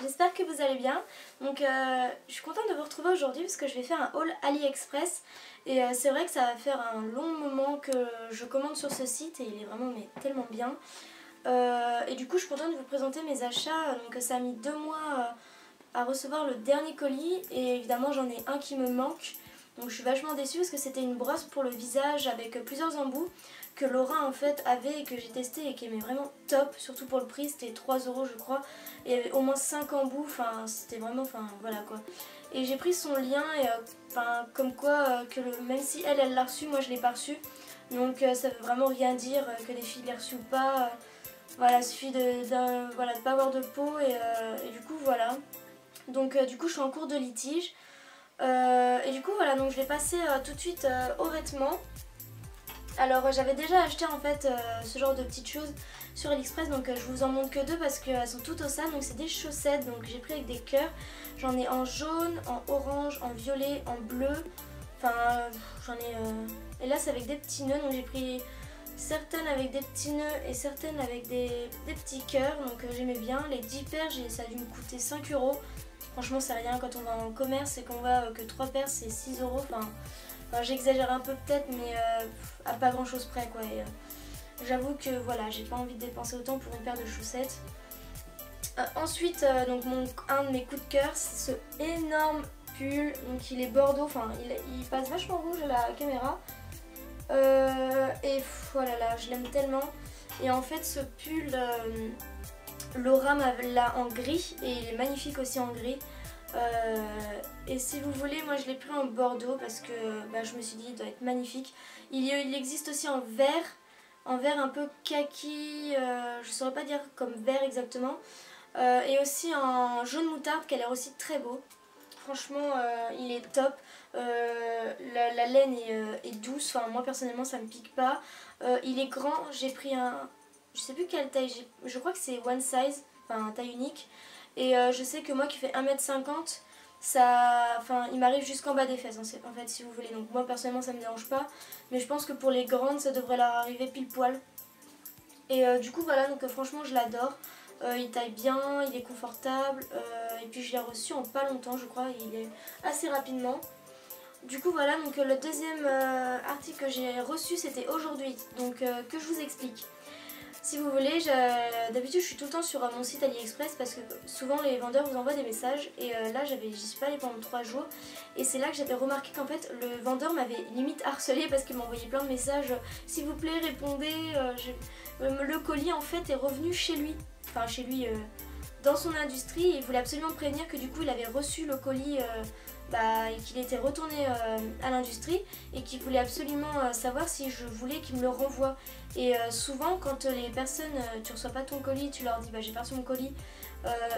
j'espère que vous allez bien. Donc je suis contente de vous retrouver aujourd'hui parce que je vais faire un haul AliExpress. Et c'est vrai que ça va faire un long moment que je commande sur ce site et il est vraiment tellement bien. Et du coup je suis contente de vous présenter mes achats. Donc ça a mis 2 mois à recevoir le dernier colis et évidemment j'en ai un qui me manque. Donc je suis vachement déçue parce que c'était une brosse pour le visage avec plusieurs embouts que Laura en fait avait et que j'ai testé et qui aimait vraiment top, surtout pour le prix, c'était 3 € je crois, et il y avait au moins 5 embouts, enfin c'était vraiment, enfin voilà quoi. Et j'ai pris son lien et comme quoi que même si elle l'a reçu, moi je l'ai pas reçu, donc ça veut vraiment rien dire que les filles l'aient reçu ou pas, voilà, il suffit voilà, de pas avoir de peau et du coup voilà. Donc du coup je suis en cours de litige. Et du coup voilà, donc je vais passer tout de suite aux vêtements. Alors j'avais déjà acheté en fait ce genre de petites choses sur AliExpress, donc je vous en montre que 2 parce qu'elles sont toutes au sam. Donc c'est des chaussettes, donc j'ai pris avec des cœurs. J'en ai en jaune, en orange, en violet, en bleu. Enfin j'en ai... Et là c'est avec des petits nœuds, donc j'ai pris certaines avec des petits nœuds et certaines avec des petits cœurs. Donc j'aimais bien. Les 10 paires, ça a dû me coûter 5 €. Franchement c'est rien quand on va en commerce et qu'on voit que 3 paires c'est 6 €. Enfin, j'exagère un peu peut-être, mais à pas grand chose près quoi. J'avoue que voilà, j'ai pas envie de dépenser autant pour une paire de chaussettes. Ensuite, donc un de mes coups de cœur, c'est ce énorme pull. Donc il est bordeaux, enfin il passe vachement rouge à la caméra. Et voilà, là, je l'aime tellement. Et en fait, ce pull, Laura l'a en gris et il est magnifique aussi en gris. Et si vous voulez, moi je l'ai pris en bordeaux parce que je me suis dit il doit être magnifique. Il existe aussi en vert un peu kaki, je saurais pas dire comme vert exactement, et aussi en jaune moutarde qui a l'air aussi très beau. Franchement il est top, la laine est douce, enfin moi personnellement ça me pique pas. Il est grand, j'ai pris je sais plus quelle taille, je crois que c'est one size, enfin taille unique. Et je sais que moi qui fais 1m50, il m'arrive jusqu'en bas des fesses en fait si vous voulez. Donc moi personnellement ça me dérange pas. Mais je pense que pour les grandes ça devrait leur arriver pile poil. Et du coup voilà, donc franchement je l'adore. Il taille bien, il est confortable. Et puis je l'ai reçu en pas longtemps je crois. Il est assez rapidement. Du coup voilà, donc le deuxième article que j'ai reçu c'était aujourd'hui. Donc que je vous explique. Si vous voulez, d'habitude je suis tout le temps sur mon site AliExpress parce que souvent les vendeurs vous envoient des messages et là j'y suis pas allée pendant 3 jours et c'est là que j'avais remarqué qu'en fait le vendeur m'avait limite harcelé parce qu'il m'envoyait plein de messages, s'il vous plaît répondez, le colis en fait est revenu chez lui, enfin chez lui dans son industrie, et il voulait absolument prévenir que du coup il avait reçu le colis et qu'il était retourné à l'industrie et qu'il voulait absolument savoir si je voulais qu'il me le renvoie. Et souvent quand les personnes, tu reçois pas ton colis, tu leur dis j'ai pas reçu mon colis,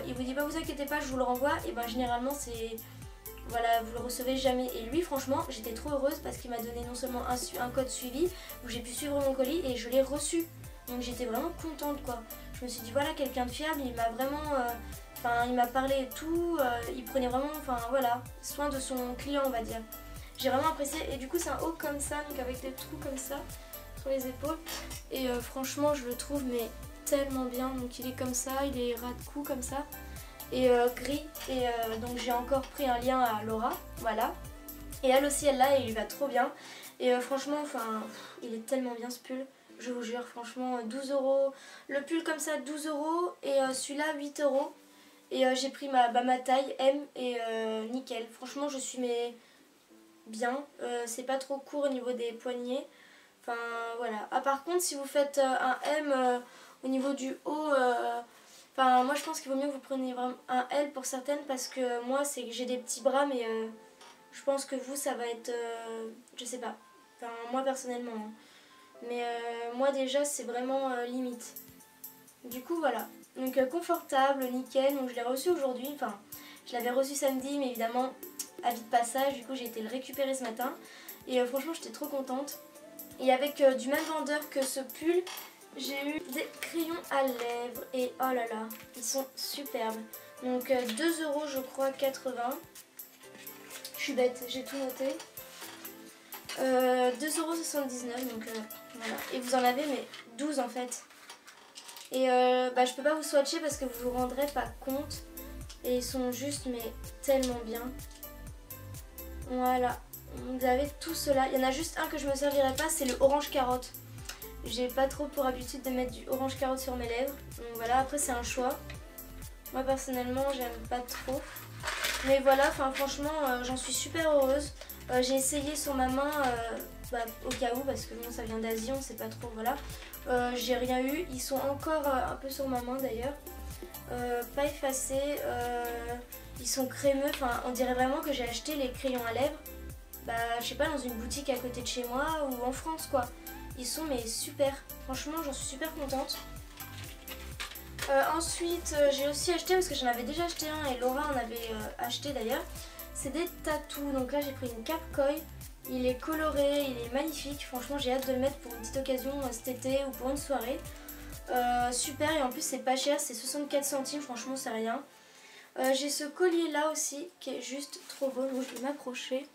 ils vous disent vous inquiétez pas je vous le renvoie, et généralement c'est voilà, vous le recevez jamais. Et lui franchement j'étais trop heureuse parce qu'il m'a donné non seulement un code suivi où j'ai pu suivre mon colis et je l'ai reçu, donc j'étais vraiment contente quoi. Je me suis dit voilà, quelqu'un de fiable, il m'a vraiment il m'a parlé et tout, il prenait vraiment soin de son client on va dire. J'ai vraiment apprécié. Et du coup c'est un haut comme ça, donc avec des trous comme ça sur les épaules. Et franchement je le trouve mais tellement bien. Donc il est comme ça, il est ras de cou comme ça. Et gris. Et donc j'ai encore pris un lien à Laura, voilà. Et elle aussi elle l'a et il lui va trop bien. Et franchement il est tellement bien ce pull. Je vous jure, franchement 12 €. Le pull comme ça 12 € et celui-là 8 €. Et j'ai pris ma taille M et nickel. Franchement je suis bien. C'est pas trop court au niveau des poignets. Enfin voilà. Ah par contre si vous faites un M au niveau du haut, moi je pense qu'il vaut mieux que vous preniez vraiment un L pour certaines parce que moi c'est que j'ai des petits bras, mais je pense que vous ça va être... je sais pas. Enfin moi personnellement. Hein. Mais moi déjà c'est vraiment limite. Du coup voilà. Donc confortable, nickel. Donc je l'ai reçu aujourd'hui. Enfin je l'avais reçu samedi mais évidemment avis de passage. Du coup j'ai été le récupérer ce matin. Et franchement j'étais trop contente. Et avec du même vendeur que ce pull, j'ai eu des crayons à lèvres. Et oh là là, ils sont superbes. Donc 2 € je crois 80. Je suis bête, j'ai tout noté. 2,79 € donc voilà. Et vous en avez mais 12 en fait. Et je peux pas vous swatcher parce que vous vous rendrez pas compte. Et ils sont juste mais tellement bien. Voilà, vous avez tout cela. Il y en a juste un que je me servirai pas, c'est le orange carotte. J'ai pas trop pour habitude de mettre du orange carotte sur mes lèvres. Donc voilà, après c'est un choix. Moi personnellement j'aime pas trop. Mais voilà, franchement j'en suis super heureuse. J'ai essayé sur ma main au cas où, parce que bon, ça vient d'Asie, on sait pas trop, voilà. J'ai rien eu, ils sont encore un peu sur ma main d'ailleurs. Pas effacés, ils sont crémeux, enfin on dirait vraiment que j'ai acheté les crayons à lèvres, je sais pas, dans une boutique à côté de chez moi ou en France quoi. Ils sont mais super, franchement j'en suis super contente. Ensuite j'ai aussi acheté, parce que j'en avais déjà acheté un et Laura en avait acheté d'ailleurs, c'est des tatous. Donc là j'ai pris une Cap Koi, il est coloré, il est magnifique, franchement j'ai hâte de le mettre pour une petite occasion cet été ou pour une soirée. Super, et en plus c'est pas cher, c'est 64 centimes, franchement c'est rien. J'ai ce collier là aussi qui est juste trop beau, donc je vais m'approcher.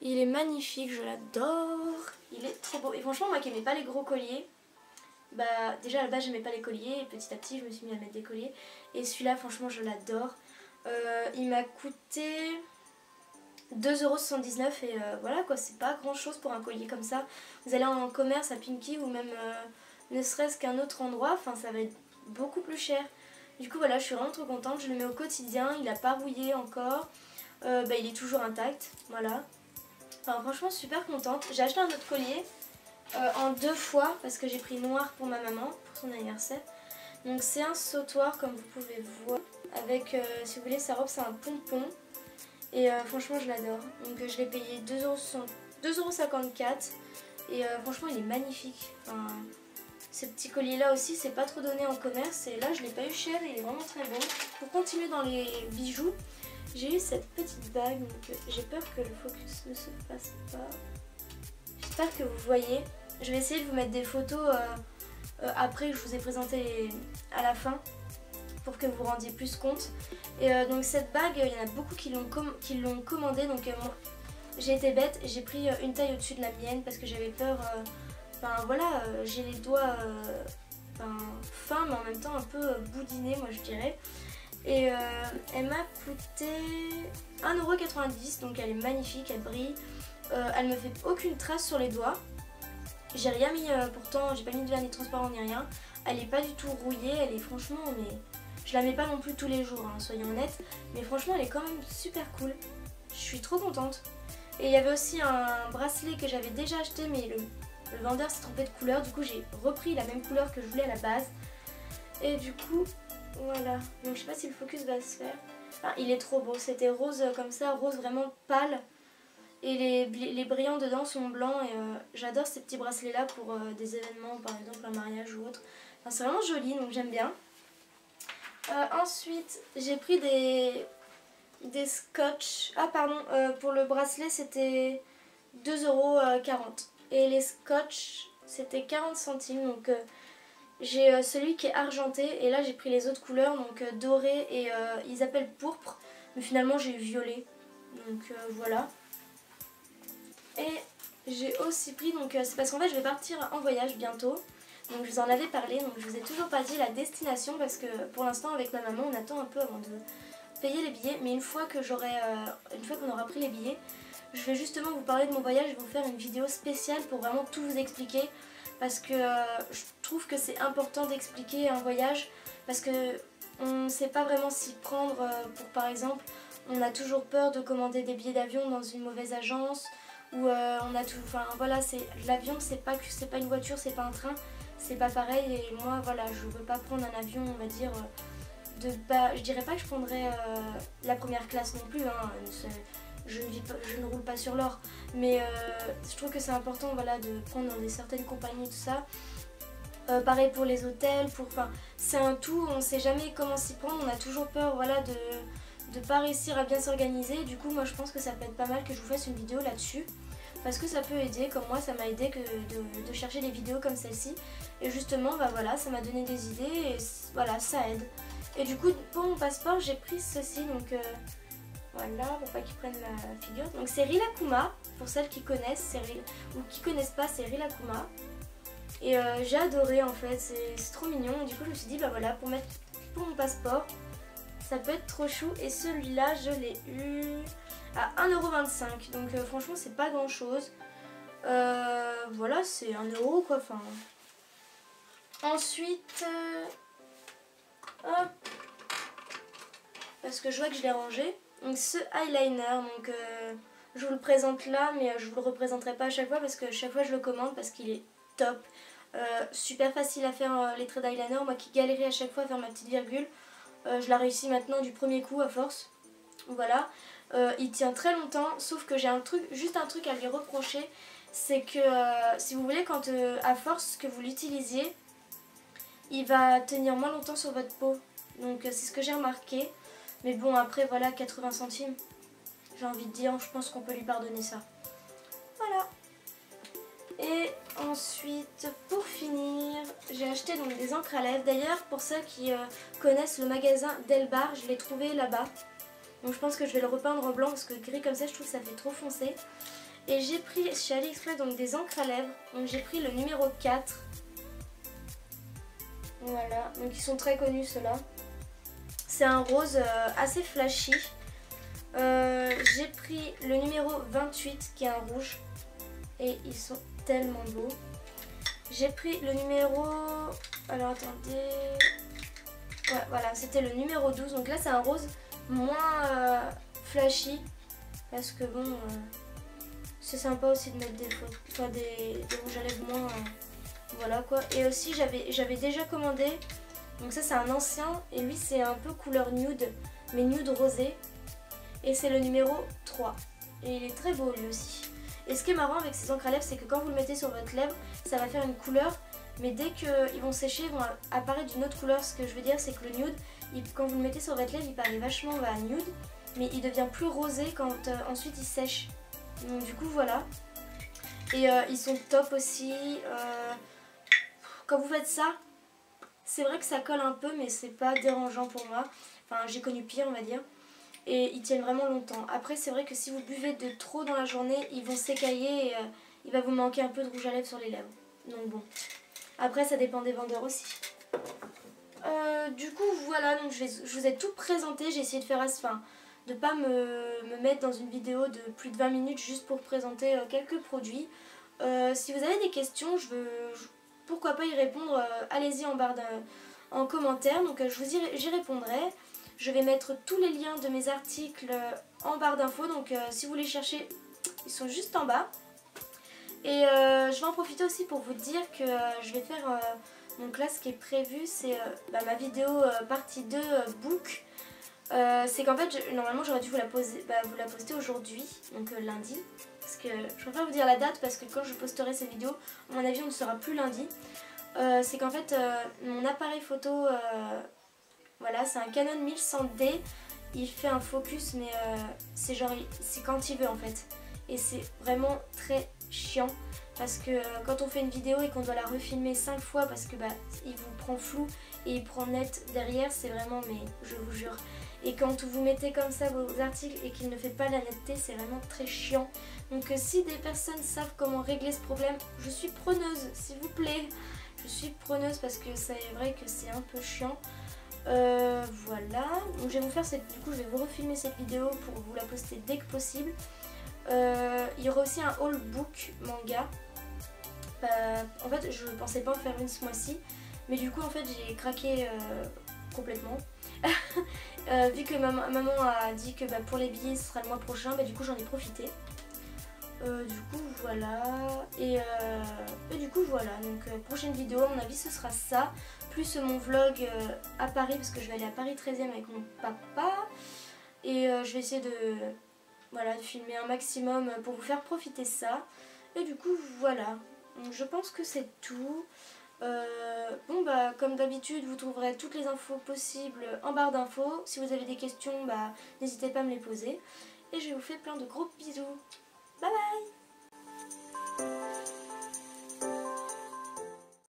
Il est magnifique, je l'adore, il est trop beau. Et franchement moi qui n'aimais pas les gros colliers, déjà à la base j'aimais pas les colliers et petit à petit je me suis mis à mettre des colliers. Et celui-là franchement je l'adore. Il m'a coûté 2,79 € et voilà quoi, c'est pas grand chose pour un collier comme ça. Vous allez en commerce à Pinky ou même ne serait-ce qu'un autre endroit, enfin ça va être beaucoup plus cher. Du coup voilà, je suis vraiment trop contente, je le mets au quotidien, il a pas rouillé encore, il est toujours intact, voilà. Enfin franchement super contente. J'ai acheté un autre collier en 2 fois parce que j'ai pris noir pour ma maman pour son anniversaire. Donc c'est un sautoir comme vous pouvez voir avec, si vous voulez, sa robe c'est un pompon. Et franchement je l'adore. Donc je l'ai payé 2,54 € et franchement il est magnifique. Enfin, ce petit collier là aussi c'est pas trop donné en commerce et là je l'ai pas eu cher et il est vraiment très bon. Pour continuer dans les bijoux, j'ai eu cette petite bague, donc j'ai peur que le focus ne se fasse pas. J'espère que vous voyez. Je vais essayer de vous mettre des photos après que je vous ai présenté à la fin, pour que vous vous rendiez plus compte. Et donc cette bague, il y en a beaucoup qui l'ont commandée, donc moi j'ai été bête, j'ai pris une taille au-dessus de la mienne parce que j'avais peur, voilà, j'ai les doigts fins mais en même temps un peu boudinés moi je dirais. Et elle m'a coûté 1,90 €, donc elle est magnifique, elle brille, elle me fait aucune trace sur les doigts. J'ai rien mis, pourtant j'ai pas mis de vernis transparent ni rien, elle est pas du tout rouillée, elle est franchement mais... Je la mets pas non plus tous les jours, hein, soyons honnêtes, mais franchement elle est quand même super cool. Je suis trop contente. Et il y avait aussi un bracelet que j'avais déjà acheté, mais le vendeur s'est trompé de couleur, du coup j'ai repris la même couleur que je voulais à la base. Et du coup, voilà. Donc je sais pas si le focus va se faire. Enfin, il est trop beau, c'était rose comme ça, rose vraiment pâle. Et les brillants dedans sont blancs et j'adore ces petits bracelets là pour des événements, par exemple un mariage ou autre. Enfin, c'est vraiment joli, donc j'aime bien. Ensuite j'ai pris des scotch. Ah pardon, pour le bracelet c'était 2,40 € et les scotch c'était 40 centimes. Donc j'ai celui qui est argenté et là j'ai pris les autres couleurs, donc doré et ils appellent pourpre, mais finalement j'ai eu violet, donc voilà. Et j'ai aussi pris, donc c'est parce qu'en fait je vais partir en voyage bientôt. Donc je vous en avais parlé, donc je vous ai toujours pas dit la destination parce que pour l'instant avec ma maman on attend un peu avant de payer les billets. Mais une fois qu'on aura pris les billets, je vais justement vous parler de mon voyage et vous faire une vidéo spéciale pour vraiment tout vous expliquer. Parce que je trouve que c'est important d'expliquer un voyage parce que on ne sait pas vraiment s'y prendre pour, par exemple, on a toujours peur de commander des billets d'avion dans une mauvaise agence. Ou on a tout, enfin voilà, l'avion c'est pas une voiture, c'est pas un train, c'est pas pareil. Et moi voilà, je veux pas prendre un avion, on va dire je dirais pas que je prendrais la première classe non plus, hein, je ne roule pas sur l'or, mais je trouve que c'est important, voilà, de prendre dans certaines compagnies tout ça. Pareil pour les hôtels, c'est un tout, on sait jamais comment s'y prendre, on a toujours peur, voilà, de pas réussir à bien s'organiser. Du coup moi je pense que ça peut être pas mal que je vous fasse une vidéo là-dessus parce que ça peut aider, comme moi ça m'a aidé de chercher des vidéos comme celle-ci. Et justement voilà, ça m'a donné des idées et voilà, ça aide. Et du coup pour mon passeport j'ai pris ceci, donc voilà, pour pas qu'ils prennent la figure. Donc c'est Rilakkuma, pour celles qui connaissent, ou qui connaissent pas, c'est Rilakkuma. Et j'ai adoré en fait, c'est trop mignon. Du coup je me suis dit voilà, pour mon passeport, ça peut être trop chou. Et celui-là je l'ai eu à 1,25 €. Donc franchement c'est pas grand chose. Voilà, c'est 1 € quoi. Enfin. Ensuite, hop, parce que je vois que je l'ai rangé. Donc ce eyeliner, donc je vous le présente là, mais je vous le représenterai pas à chaque fois parce que chaque fois je le commande parce qu'il est top. Super facile à faire les traits d'eyeliner. Moi qui galérais à chaque fois à faire ma petite virgule, je l'ai réussi maintenant du premier coup à force. Voilà, il tient très longtemps, sauf que j'ai juste un truc à lui reprocher, c'est que si vous voulez, quand à force que vous l'utilisiez, il va tenir moins longtemps sur votre peau. Donc c'est ce que j'ai remarqué. Mais bon, après voilà, 80 centimes. J'ai envie de dire, je pense qu'on peut lui pardonner ça. Voilà. Et ensuite, pour finir, j'ai acheté donc des encres à lèvres. D'ailleurs, pour ceux qui connaissent le magasin Delbar, je l'ai trouvé là-bas. Donc je pense que je vais le repeindre en blanc parce que gris comme ça, je trouve que ça fait trop foncé. Et j'ai pris chez AliExpress donc des encres à lèvres. Donc j'ai pris le numéro 4. Voilà, donc ils sont très connus ceux-là. C'est un rose assez flashy. J'ai pris le numéro 28 qui est un rouge. Et ils sont tellement beaux. J'ai pris le numéro... Alors attendez... Ouais, voilà, c'était le numéro 12. Donc là c'est un rose moins flashy. Parce que bon... c'est sympa aussi de mettre des rouges à lèvres moins... voilà quoi. Et aussi j'avais déjà commandé. Donc ça c'est un ancien. Et lui c'est un peu couleur nude. Mais nude rosé. Et c'est le numéro 3. Et il est très beau lui aussi. Et ce qui est marrant avec ces encres à lèvres, c'est que quand vous le mettez sur votre lèvre, ça va faire une couleur. Mais dès qu'ils vont sécher, ils vont apparaître d'une autre couleur. Ce que je veux dire, c'est que le nude, quand vous le mettez sur votre lèvre, il paraît vachement nude. Mais il devient plus rosé quand ensuite il sèche. Donc du coup voilà. Et ils sont top aussi. Quand vous faites ça, c'est vrai que ça colle un peu, mais c'est pas dérangeant pour moi. Enfin, j'ai connu pire, on va dire. Et ils tiennent vraiment longtemps. Après, c'est vrai que si vous buvez de trop dans la journée, ils vont s'écailler et il va vous manquer un peu de rouge à lèvres sur les lèvres. Donc bon. Après, ça dépend des vendeurs aussi. Du coup, voilà. Donc je vous ai tout présenté. J'ai essayé de faire... Enfin, de pas me mettre dans une vidéo de plus de 20 minutes juste pour présenter quelques produits. Si vous avez des questions, pourquoi pas y répondre. Allez-y en commentaire. Donc j'y répondrai. Je vais mettre tous les liens de mes articles en barre d'infos. Donc si vous les cherchez, ils sont juste en bas. Et je vais en profiter aussi pour vous dire que je vais faire... donc là, ce qui est prévu, c'est ma vidéo partie 2 book. C'est qu'en fait, normalement, j'aurais dû vous la poster aujourd'hui, donc lundi. Parce que je préfère vous dire la date parce que quand je posterai cette vidéo, à mon avis, on ne sera plus lundi. C'est qu'en fait, mon appareil photo... voilà, c'est un Canon 1100D, il fait un focus mais c'est quand il veut en fait. Et c'est vraiment très chiant parce que quand on fait une vidéo et qu'on doit la refilmer 5 fois parce que il vous prend flou et il prend net derrière, c'est vraiment, mais je vous jure. Et quand vous mettez comme ça vos articles et qu'il ne fait pas la netteté, c'est vraiment très chiant. Donc si des personnes savent comment régler ce problème, je suis preneuse, s'il vous plaît. Je suis preneuse parce que c'est vrai que c'est un peu chiant. Voilà, donc je vais je vais vous refilmer cette vidéo pour vous la poster dès que possible. Il y aura aussi un haul book manga. En fait, je pensais pas en faire une ce mois-ci, mais du coup, en fait, j'ai craqué complètement. Vu que maman a dit que pour les billets, ce sera le mois prochain, du coup, j'en ai profité. Du coup voilà, et du coup voilà, donc prochaine vidéo à mon avis ce sera ça, plus mon vlog à Paris parce que je vais aller à Paris 13e avec mon papa et je vais essayer de filmer un maximum pour vous faire profiter ça. Et du coup voilà, donc je pense que c'est tout. Comme d'habitude vous trouverez toutes les infos possibles en barre d'infos. Si vous avez des questions, n'hésitez pas à me les poser et je vous fais plein de gros bisous. Bye bye!